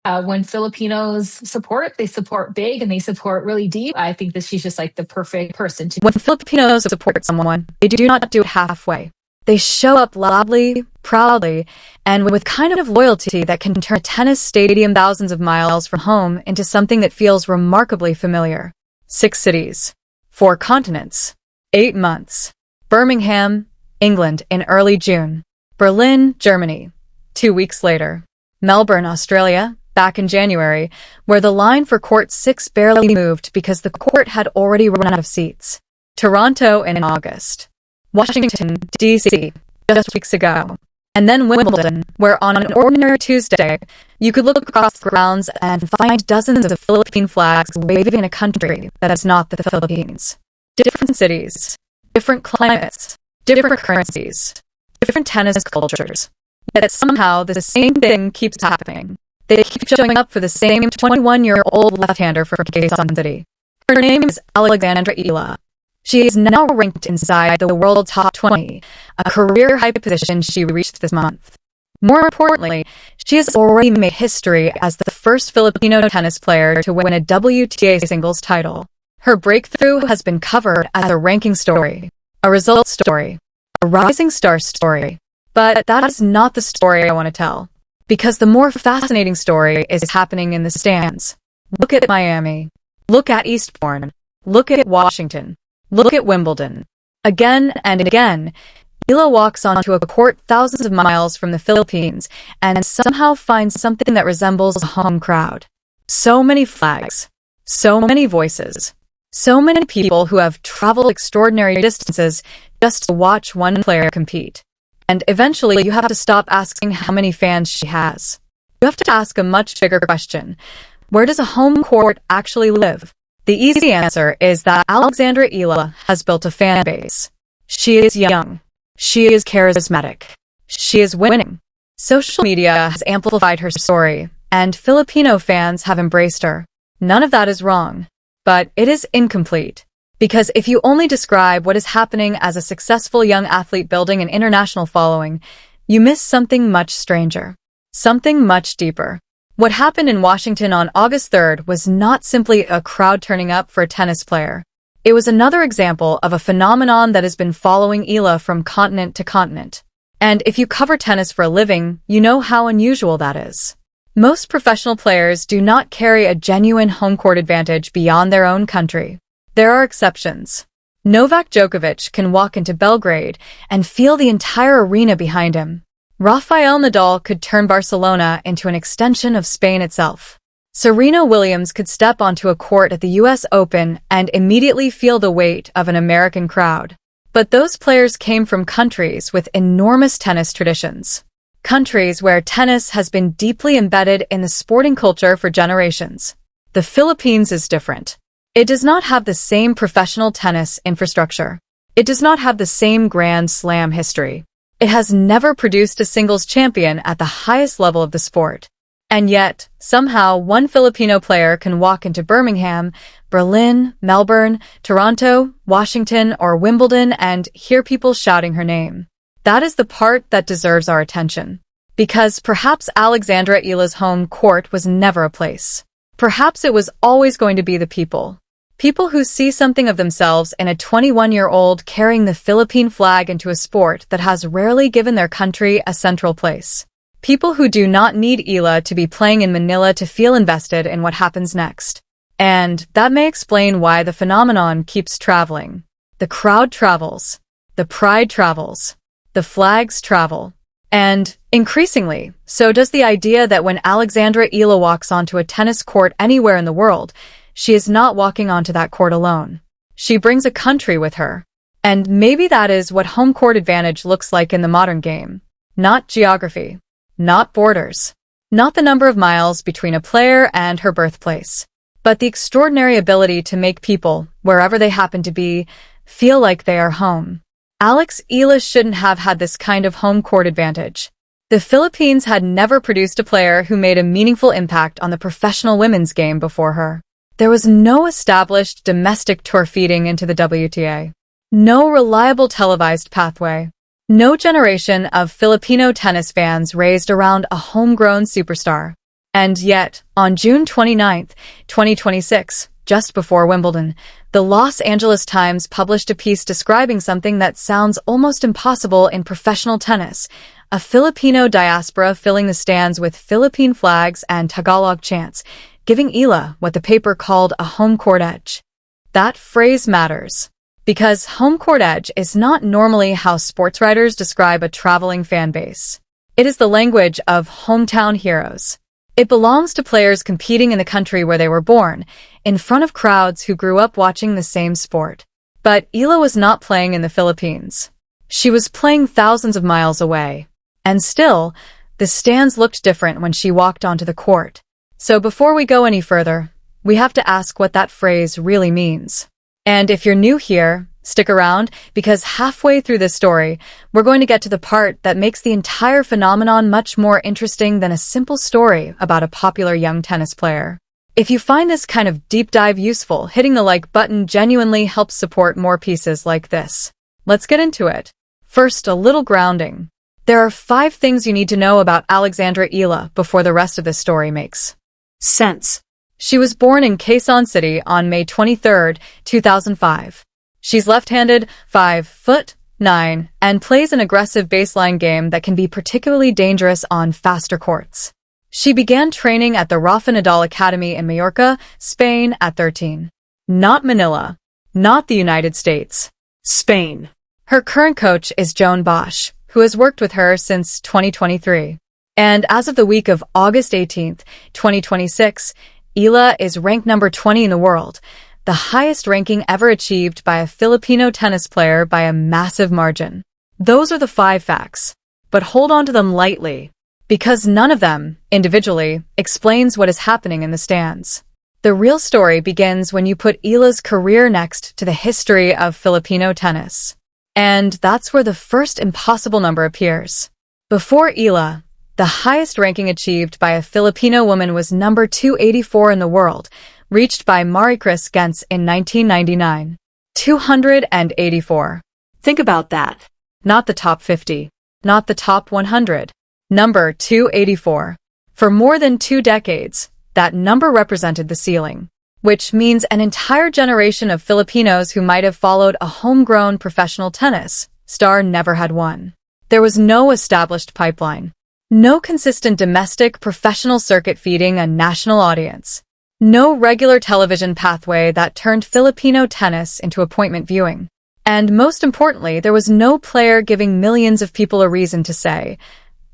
When Filipinos support, they support big and they support really deep. I think that she's just like the perfect person to. When Filipinos support someone, they do not do it halfway. They show up loudly, proudly, and with kind of loyalty that can turn a tennis stadium thousands of miles from home into something that feels remarkably familiar. 6 cities, 4 continents, 8 months. Birmingham, England in early June. Berlin, Germany, 2 weeks later. Melbourne, Australia, back in January, where the line for Court 6 barely moved because the court had already run out of seats. Toronto in August. Washington, D.C., just weeks ago. And then Wimbledon, where on an ordinary Tuesday, you could look across the grounds and find dozens of Philippine flags waving in a country that is not the Philippines. Different cities, different climates, different currencies, different tennis cultures. Yet somehow the same thing keeps happening. They keep showing up for the same 21-year-old left-hander from Quezon City. Her name is Alex Eala. She is now ranked inside the world top 20, a career high position she reached this month. More importantly, she has already made history as the first Filipino tennis player to win a WTA singles title. Her breakthrough has been covered as a ranking story, a result story, a rising star story. But that is not the story I want to tell, because the more fascinating story is happening in the stands. Look at Miami. Look at Eastbourne. Look at Washington. Look at Wimbledon. Again and again, Eala walks onto a court thousands of miles from the Philippines and somehow finds something that resembles a home crowd. So many flags. So many voices. So many people who have traveled extraordinary distances just to watch one player compete. And eventually you have to stop asking how many fans she has. You have to ask a much bigger question. Where does a home court actually live? The easy answer is that Alex Eala has built a fan base. She is young. She is charismatic. She is winning. Social media has amplified her story, and Filipino fans have embraced her. None of that is wrong, but it is incomplete. Because if you only describe what is happening as a successful young athlete building an international following, you miss something much stranger. Something much deeper. What happened in Washington on August 3rd was not simply a crowd turning up for a tennis player. It was another example of a phenomenon that has been following Eala from continent to continent. And if you cover tennis for a living, you know how unusual that is. Most professional players do not carry a genuine home court advantage beyond their own country. There are exceptions. Novak Djokovic can walk into Belgrade and feel the entire arena behind him. Rafael Nadal could turn Barcelona into an extension of Spain itself. Serena Williams could step onto a court at the US Open and immediately feel the weight of an American crowd. But those players came from countries with enormous tennis traditions. Countries where tennis has been deeply embedded in the sporting culture for generations. The Philippines is different. It does not have the same professional tennis infrastructure. It does not have the same Grand Slam history. It has never produced a singles champion at the highest level of the sport. And yet, somehow, one Filipino player can walk into Birmingham, Berlin, Melbourne, Toronto, Washington, or Wimbledon and hear people shouting her name. That is the part that deserves our attention. Because perhaps Alex Eala's home court was never a place. Perhaps it was always going to be the people. People who see something of themselves in a 21-year-old carrying the Philippine flag into a sport that has rarely given their country a central place. People who do not need Eala to be playing in Manila to feel invested in what happens next. And that may explain why the phenomenon keeps traveling. The crowd travels. The pride travels. The flags travel. And, increasingly, so does the idea that when Alex Eala walks onto a tennis court anywhere in the world, she is not walking onto that court alone. She brings a country with her. And maybe that is what home court advantage looks like in the modern game. Not geography. Not borders. Not the number of miles between a player and her birthplace. But the extraordinary ability to make people, wherever they happen to be, feel like they are home. Alex Eala shouldn't have had this kind of home court advantage. The Philippines had never produced a player who made a meaningful impact on the professional women's game before her. There was no established domestic tour feeding into the WTA. No reliable televised pathway. No generation of Filipino tennis fans raised around a homegrown superstar. And yet, on June 29th, 2026, just before Wimbledon, the Los Angeles Times published a piece describing something that sounds almost impossible in professional tennis: a Filipino diaspora filling the stands with Philippine flags and Tagalog chants, giving Eala what the paper called a home court edge. That phrase matters, because home court edge is not normally how sports writers describe a traveling fan base. It is the language of hometown heroes. It belongs to players competing in the country where they were born, in front of crowds who grew up watching the same sport. But Eala was not playing in the Philippines. She was playing thousands of miles away. And still, the stands looked different when she walked onto the court. So before we go any further, we have to ask what that phrase really means. And if you're new here, stick around, because halfway through this story, we're going to get to the part that makes the entire phenomenon much more interesting than a simple story about a popular young tennis player. If you find this kind of deep dive useful, hitting the like button genuinely helps support more pieces like this. Let's get into it. First, a little grounding. There are 5 things you need to know about Alexandra Eala before the rest of this story makes sense. She was born in Quezon City on May 23, 2005. She's left-handed, 5'9", and plays an aggressive baseline game that can be particularly dangerous on faster courts. She began training at the Rafa Nadal Academy in Mallorca, Spain at 13. Not Manila. Not the United States. Spain. Her current coach is Joan Bosch, who has worked with her since 2023. And as of the week of August 18, 2026, Eala is ranked number 20 in the world, the highest ranking ever achieved by a Filipino tennis player by a massive margin. Those are the 5 facts, but hold on to them lightly, because none of them, individually, explains what is happening in the stands. The real story begins when you put Eala's career next to the history of Filipino tennis. And that's where the first impossible number appears. Before Eala, the highest ranking achieved by a Filipino woman was number 284 in the world, reached by Maricris Gens in 1999. 284. Think about that. Not the top 50. Not the top 100. Number 284. For more than 2 decades, that number represented the ceiling, which means an entire generation of Filipinos who might have followed a homegrown professional tennis star never had one. There was no established pipeline. No consistent domestic professional circuit feeding a national audience. No regular television pathway that turned Filipino tennis into appointment viewing. And most importantly, there was no player giving millions of people a reason to say,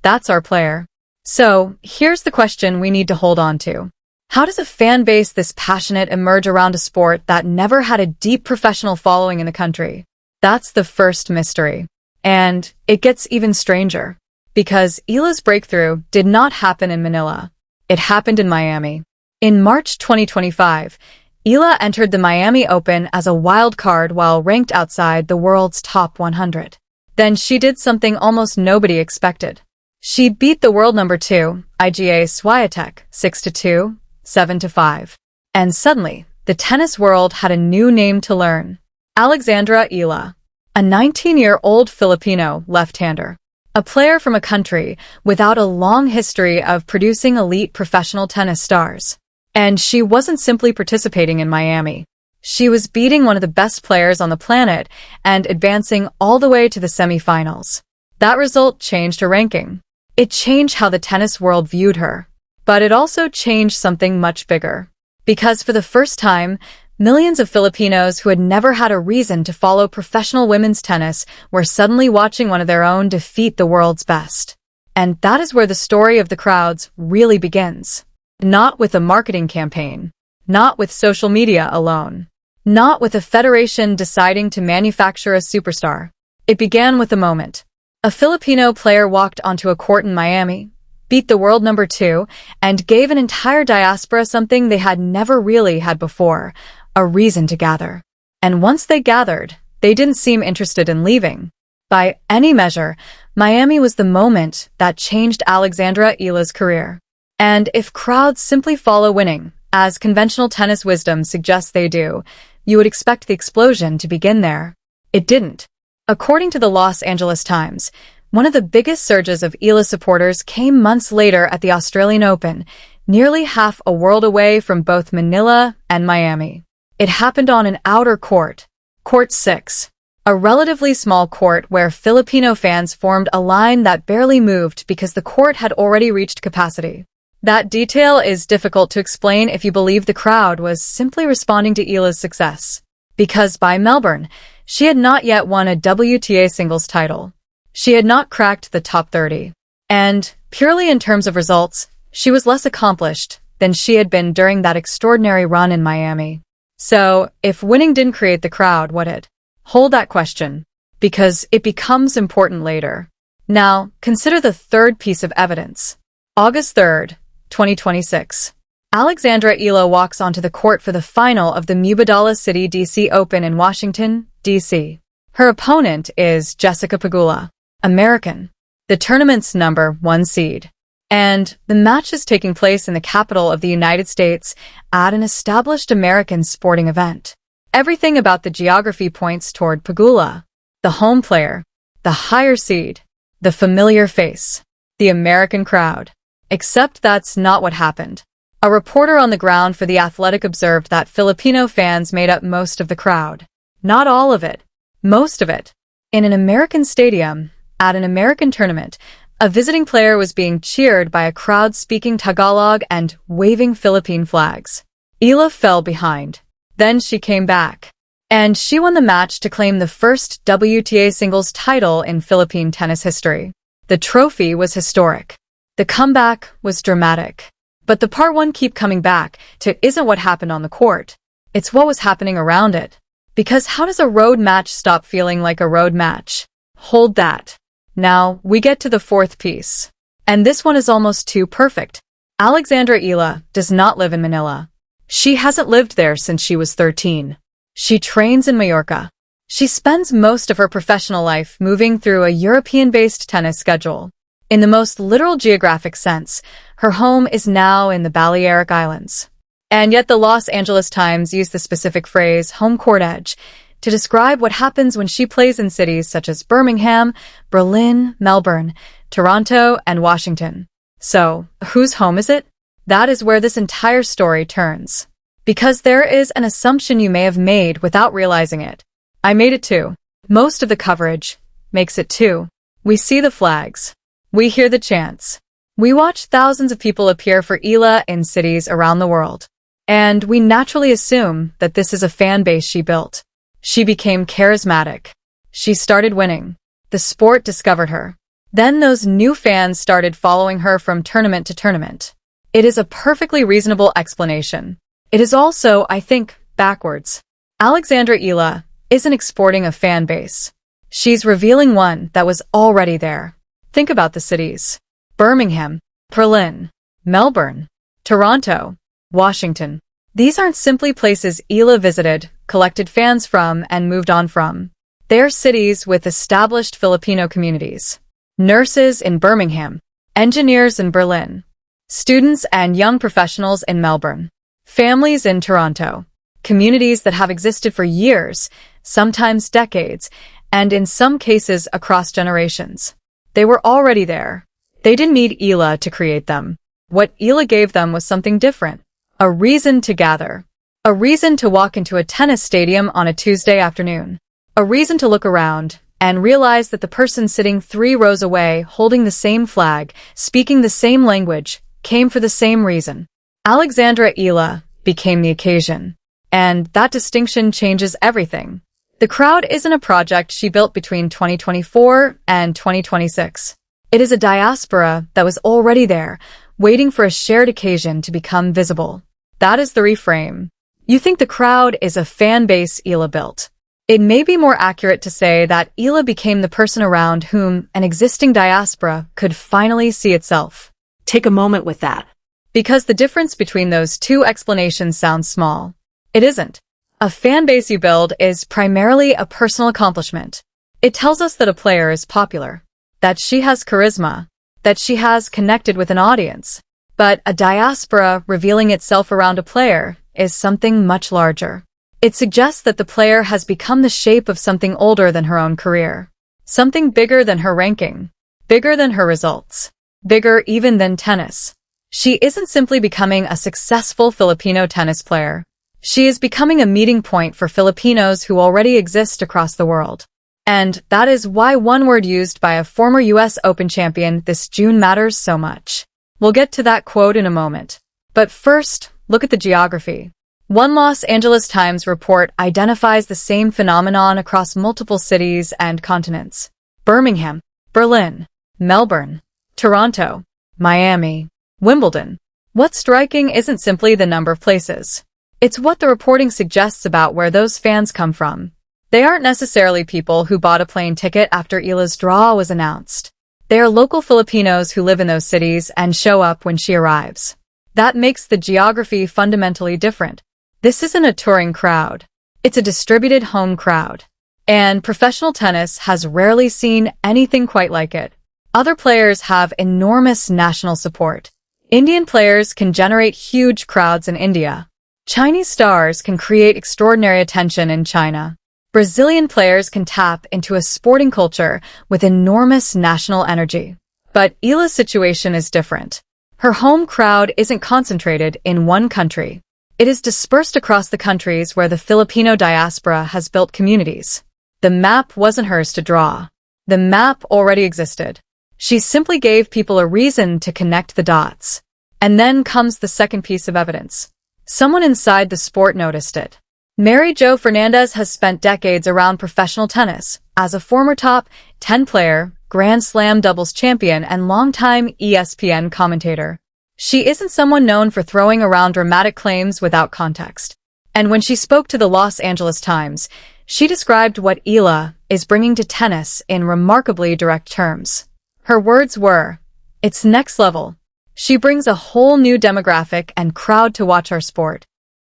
"That's our player." So, here's the question we need to hold on to. How does a fan base this passionate emerge around a sport that never had a deep professional following in the country? That's the first mystery. And it gets even stranger. Because Eala's breakthrough did not happen in Manila. It happened in Miami. In March 2025, Eala entered the Miami Open as a wild card while ranked outside the world's top 100. Then she did something almost nobody expected. She beat the world number 2, Iga Swiatek, 6-2, 7-5. And suddenly, the tennis world had a new name to learn. Alexandra Eala, a 19-year-old Filipino left-hander. A player from a country without a long history of producing elite professional tennis stars. And she wasn't simply participating in Miami. She was beating one of the best players on the planet and advancing all the way to the semifinals. That result changed her ranking. It changed how the tennis world viewed her. But it also changed something much bigger. Because for the first time, millions of Filipinos who had never had a reason to follow professional women's tennis were suddenly watching one of their own defeat the world's best. And that is where the story of the crowds really begins. Not with a marketing campaign. Not with social media alone. Not with a federation deciding to manufacture a superstar. It began with a moment. A Filipino player walked onto a court in Miami, beat the world number 2, and gave an entire diaspora something they had never really had before. A reason to gather. And once they gathered, they didn't seem interested in leaving. By any measure, Miami was the moment that changed Alexandra Eala's career. And if crowds simply follow winning, as conventional tennis wisdom suggests they do, you would expect the explosion to begin there. It didn't. According to the Los Angeles Times, one of the biggest surges of Eala supporters came months later at the Australian Open, nearly half a world away from both Manila and Miami. It happened on an outer court, Court 6, a relatively small court where Filipino fans formed a line that barely moved because the court had already reached capacity. That detail is difficult to explain if you believe the crowd was simply responding to Eala's success. Because by Melbourne, she had not yet won a WTA singles title. She had not cracked the top 30. And, purely in terms of results, she was less accomplished than she had been during that extraordinary run in Miami. So, if winning didn't create the crowd, what did? Hold that question, because it becomes important later. Now, consider the third piece of evidence. August 3rd, 2026. Alex Eala walks onto the court for the final of the Mubadala City DC Open in Washington, D.C. Her opponent is Jessica Pegula, American, the tournament's #1 seed. And the match is taking place in the capital of the United States at an established American sporting event. Everything about the geography points toward Pegula, the home player, the higher seed, the familiar face, the American crowd. Except that's not what happened. A reporter on the ground for The Athletic observed that Filipino fans made up most of the crowd. Not all of it. Most of it. In an American stadium, at an American tournament, a visiting player was being cheered by a crowd speaking Tagalog and waving Philippine flags. Eala fell behind. Then she came back. And she won the match to claim the first WTA singles title in Philippine tennis history. The trophy was historic. The comeback was dramatic. But the part one keep coming back to isn't what happened on the court. It's what was happening around it. Because how does a road match stop feeling like a road match? Hold that. Now, we get to the fourth piece. And this one is almost too perfect. Alex Eala does not live in Manila. She hasn't lived there since she was 13. She trains in Mallorca. She spends most of her professional life moving through a European-based tennis schedule. In the most literal geographic sense, her home is now in the Balearic Islands. And yet the Los Angeles Times used the specific phrase, home court edge, to describe what happens when she plays in cities such as Birmingham, Berlin, Melbourne, Toronto, and Washington. So, whose home is it? That is where this entire story turns. Because there is an assumption you may have made without realizing it. I made it too. Most of the coverage makes it too. We see the flags. We hear the chants. We watch thousands of people appear for Eala in cities around the world. And we naturally assume that this is a fan base she built. She became charismatic. She started winning. The sport discovered her. Then those new fans started following her from tournament to tournament. It is a perfectly reasonable explanation. It is also, I think, backwards. Alex Eala isn't exporting a fan base. She's revealing one that was already there. Think about the cities. Birmingham, Berlin, Melbourne, Toronto, Washington. These aren't simply places Eala visited, collected fans from, and moved on from. They're cities with established Filipino communities. Nurses in Birmingham, engineers in Berlin, students and young professionals in Melbourne, families in Toronto, communities that have existed for years, sometimes decades, and in some cases across generations. They were already there. They didn't need Eala to create them. What Eala gave them was something different. A reason to gather. A reason to walk into a tennis stadium on a Tuesday afternoon. A reason to look around and realize that the person sitting 3 rows away, holding the same flag, speaking the same language, came for the same reason. Alex Eala became the occasion. And that distinction changes everything. The crowd isn't a project she built between 2024 and 2026. It is a diaspora that was already there, waiting for a shared occasion to become visible. That is the reframe. You think the crowd is a fan base Eala built. It may be more accurate to say that Eala became the person around whom an existing diaspora could finally see itself. Take a moment with that. Because the difference between those two explanations sounds small. It isn't. A fan base you build is primarily a personal accomplishment. It tells us that a player is popular, that she has charisma, that she has connected with an audience. But a diaspora revealing itself around a player is something much larger. It suggests that the player has become the shape of something older than her own career. Something bigger than her ranking. Bigger than her results. Bigger even than tennis. She isn't simply becoming a successful Filipino tennis player. She is becoming a meeting point for Filipinos who already exist across the world. And that is why one word used by a former US Open champion this June matters so much. We'll get to that quote in a moment. But first, look at the geography. One Los Angeles Times report identifies the same phenomenon across multiple cities and continents. Birmingham, Berlin, Melbourne, Toronto, Miami, Wimbledon. What's striking isn't simply the number of places. It's what the reporting suggests about where those fans come from. They aren't necessarily people who bought a plane ticket after Eala's draw was announced. They are local Filipinos who live in those cities and show up when she arrives. That makes the geography fundamentally different. This isn't a touring crowd. It's a distributed home crowd. And professional tennis has rarely seen anything quite like it. Other players have enormous national support. Indian players can generate huge crowds in India. Chinese stars can create extraordinary attention in China. Brazilian players can tap into a sporting culture with enormous national energy. But Eala's situation is different. Her home crowd isn't concentrated in one country. It is dispersed across the countries where the Filipino diaspora has built communities. The map wasn't hers to draw. The map already existed. She simply gave people a reason to connect the dots. And then comes the second piece of evidence. Someone inside the sport noticed it. Mary Jo Fernandez has spent decades around professional tennis as a former top 10 player, Grand Slam doubles champion, and longtime ESPN commentator. She isn't someone known for throwing around dramatic claims without context. And when she spoke to the Los Angeles Times, she described what Eala is bringing to tennis in remarkably direct terms. Her words were, "It's next level. She brings a whole new demographic and crowd to watch our sport."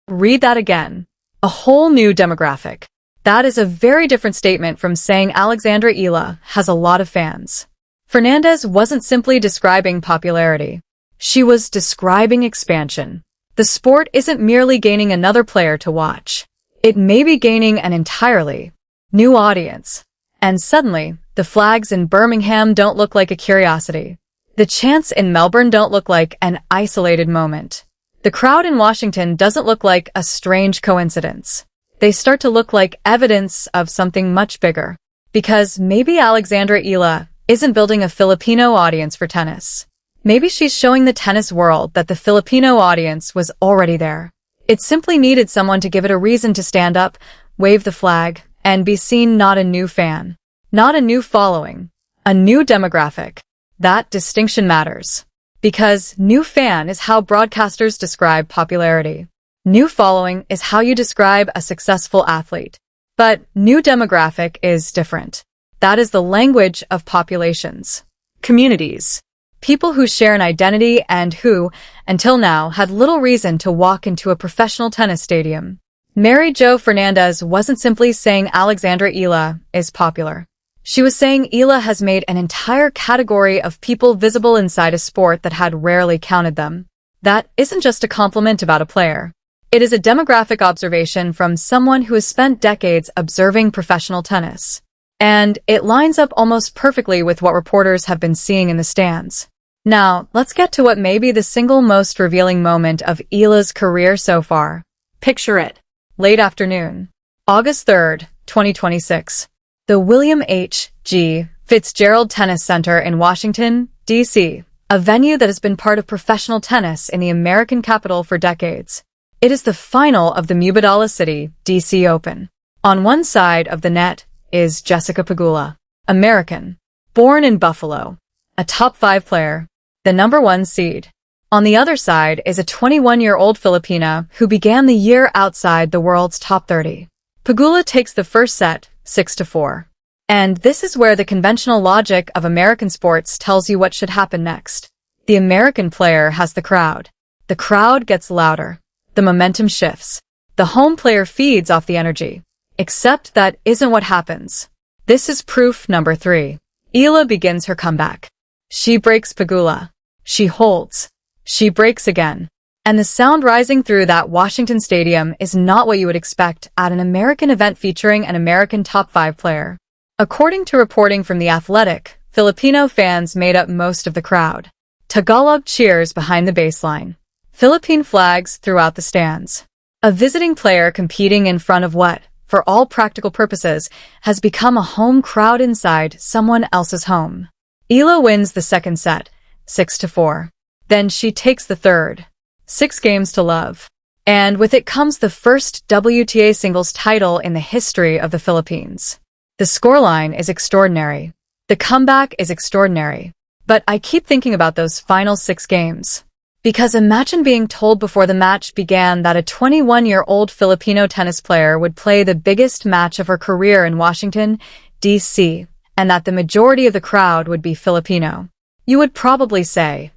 Read that again. A whole new demographic. That is a very different statement from saying Alexandra Eala has a lot of fans. Fernandez wasn't simply describing popularity. She was describing expansion. The sport isn't merely gaining another player to watch. It may be gaining an entirely new audience. And suddenly, the flags in Birmingham don't look like a curiosity. The chants in Melbourne don't look like an isolated moment. The crowd in Washington doesn't look like a strange coincidence. They start to look like evidence of something much bigger. Because maybe Alexandra Eala isn't building a Filipino audience for tennis. Maybe she's showing the tennis world that the Filipino audience was already there. It simply needed someone to give it a reason to stand up, wave the flag, and be seen. Not a new fan. Not a new following. A new demographic. That distinction matters. Because new fan is how broadcasters describe popularity. New following is how you describe a successful athlete. But new demographic is different. That is the language of populations. Communities. People who share an identity and who, until now, had little reason to walk into a professional tennis stadium. Mary Jo Fernandez wasn't simply saying Alexandra Eala is popular. She was saying Eala has made an entire category of people visible inside a sport that had rarely counted them. That isn't just a compliment about a player. It is a demographic observation from someone who has spent decades observing professional tennis. And it lines up almost perfectly with what reporters have been seeing in the stands. Now, let's get to what may be the single most revealing moment of Eala's career so far. Picture it. Late afternoon. August 3rd, 2026. The William H. G. Fitzgerald Tennis Center in Washington, D.C., a venue that has been part of professional tennis in the American capital for decades. It is the final of the Mubadala City, D.C. Open. On one side of the net is Jessica Pegula, American, born in Buffalo, a top 5 player, the number 1 seed. On the other side is a 21-year-old Filipina who began the year outside the world's top 30. Pegula takes the first set, 6-4. And this is where the conventional logic of American sports tells you what should happen next. The American player has the crowd. The crowd gets louder. The momentum shifts. The home player feeds off the energy. Except that isn't what happens. This is proof number 3. Eala begins her comeback. She breaks Pegula. She holds. She breaks again. And the sound rising through that Washington stadium is not what you would expect at an American event featuring an American top 5 player. According to reporting from The Athletic, Filipino fans made up most of the crowd. Tagalog cheers behind the baseline. Philippine flags throughout the stands. A visiting player competing in front of what, for all practical purposes, has become a home crowd inside someone else's home. Eala wins the second set, 6-4. Then she takes the third. 6 games to love. And with it comes the first WTA singles title in the history of the Philippines. The scoreline is extraordinary. The comeback is extraordinary. But I keep thinking about those final 6 games. Because imagine being told before the match began that a 21-year-old Filipino tennis player would play the biggest match of her career in Washington, D.C., and that the majority of the crowd would be Filipino. You would probably say,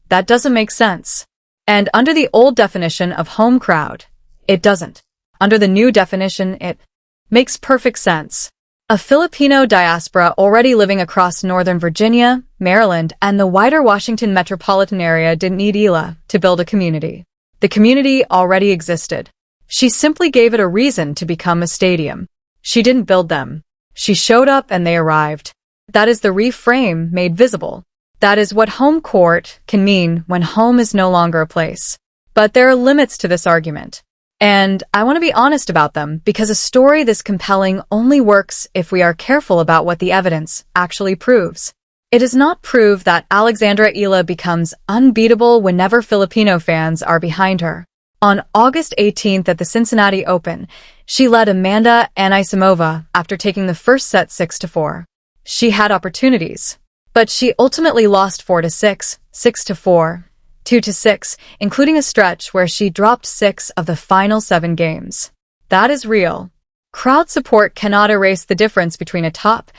that doesn't make sense. And under the old definition of home crowd, it doesn't. Under the new definition, it makes perfect sense. A Filipino diaspora already living across Northern Virginia, Maryland, and the wider Washington metropolitan area didn't need Eala to build a community. The community already existed. She simply gave it a reason to become a stadium. She didn't build them. She showed up and they arrived. That is the reframe made visible. That is what home court can mean when home is no longer a place. But there are limits to this argument. And I want to be honest about them because a story this compelling only works if we are careful about what the evidence actually proves. It does not prove that Alex Eala becomes unbeatable whenever Filipino fans are behind her. On August 18th at the Cincinnati Open, she led Amanda Anisimova after taking the first set 6-4. She had opportunities, but she ultimately lost 4-6, 6-4, 2-6, including a stretch where she dropped 6 of the final 7 games. That is real. Crowd support cannot erase the difference between a top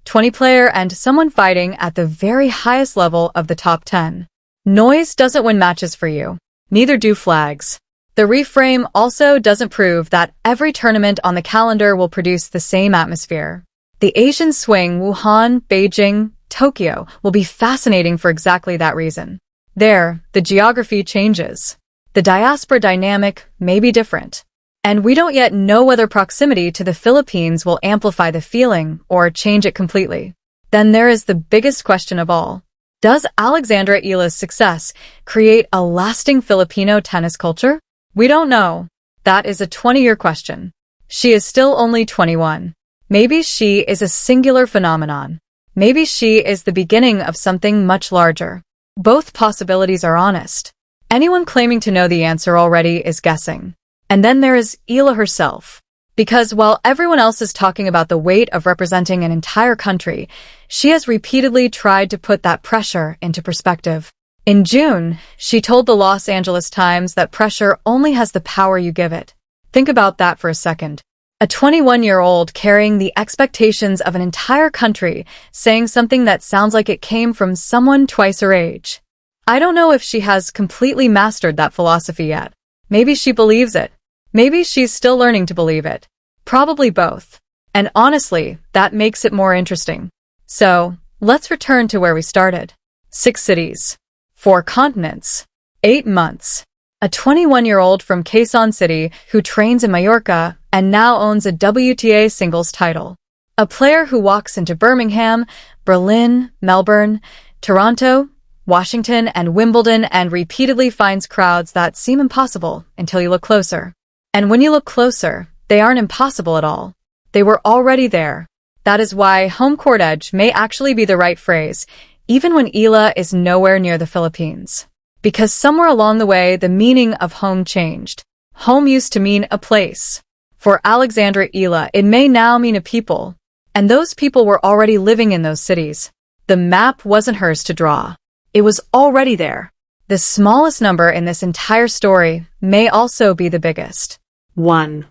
20 player and someone fighting at the very highest level of the top 10. Noise doesn't win matches for you. Neither do flags. The reframe also doesn't prove that every tournament on the calendar will produce the same atmosphere. The Asian swing, Wuhan, Beijing, Tokyo, will be fascinating for exactly that reason. There, the geography changes. The diaspora dynamic may be different. And we don't yet know whether proximity to the Philippines will amplify the feeling or change it completely. Then there is the biggest question of all. Does Alex Eala's success create a lasting Filipino tennis culture? We don't know. That is a 20-year question. She is still only 21. Maybe she is a singular phenomenon. Maybe she is the beginning of something much larger. Both possibilities are honest. Anyone claiming to know the answer already is guessing. And then there is Eala herself. Because while everyone else is talking about the weight of representing an entire country, she has repeatedly tried to put that pressure into perspective. In June, she told the Los Angeles Times that pressure only has the power you give it. Think about that for a second. A 21-year-old carrying the expectations of an entire country, saying something that sounds like it came from someone twice her age. I don't know if she has completely mastered that philosophy yet. Maybe she believes it. Maybe she's still learning to believe it. Probably both. And honestly, that makes it more interesting. So, let's return to where we started. 6 cities. 4 continents. 8 months. A 21-year-old from Quezon City who trains in Mallorca and now owns a WTA singles title. A player who walks into Birmingham, Berlin, Melbourne, Toronto, Washington, and Wimbledon and repeatedly finds crowds that seem impossible until you look closer. And when you look closer, they aren't impossible at all. They were already there. That is why home court edge may actually be the right phrase, even when Eala is nowhere near the Philippines. Because somewhere along the way, the meaning of home changed. Home used to mean a place. For Alex Eala, it may now mean a people. And those people were already living in those cities. The map wasn't hers to draw. It was already there. The smallest number in this entire story may also be the biggest. 1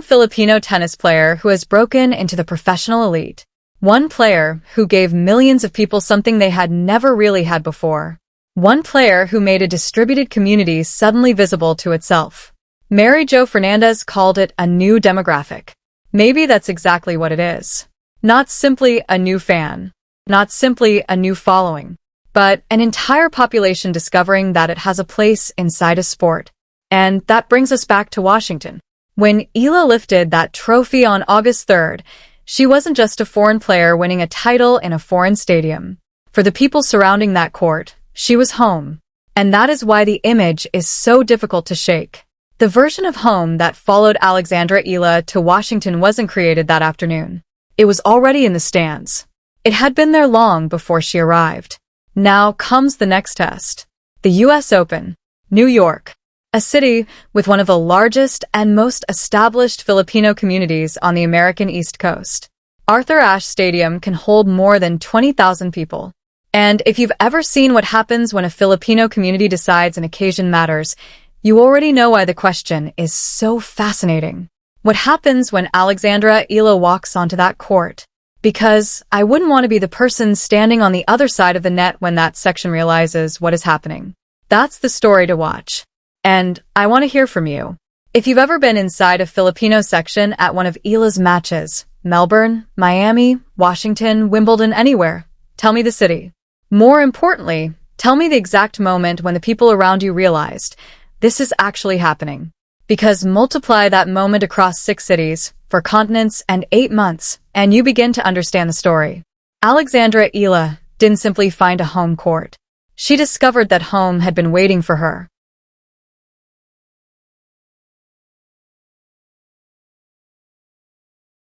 Filipino tennis player who has broken into the professional elite. 1 player who gave millions of people something they had never really had before. 1 player who made a distributed community suddenly visible to itself. Mary Jo Fernandez called it a new demographic. Maybe that's exactly what it is. Not simply a new fan. Not simply a new following. But an entire population discovering that it has a place inside a sport. And that brings us back to Washington. When Eala lifted that trophy on August 3rd, she wasn't just a foreign player winning a title in a foreign stadium. For the people surrounding that court, She was home. And that is why the image is so difficult to shake. The version of home that followed Alexandra Eala to Washington wasn't created that afternoon. It was already in the stands. It had been there long before she arrived. Now comes the next test. The U.S. Open, New York, a city with one of the largest and most established Filipino communities on the American East Coast. Arthur Ashe Stadium can hold more than 20,000 people. And if you've ever seen what happens when a Filipino community decides an occasion matters, you already know why the question is so fascinating. What happens when Alexandra Eala walks onto that court? Because I wouldn't want to be the person standing on the other side of the net when that section realizes what is happening. That's the story to watch. And I want to hear from you. If you've ever been inside a Filipino section at one of Eala's matches, Melbourne, Miami, Washington, Wimbledon, anywhere, tell me the city. More importantly, tell me the exact moment when the people around you realized this is actually happening. Because multiply that moment across 6 cities, 4 continents, and 8 months, and you begin to understand the story. Alexandra Eala didn't simply find a home court. She discovered that home had been waiting for her.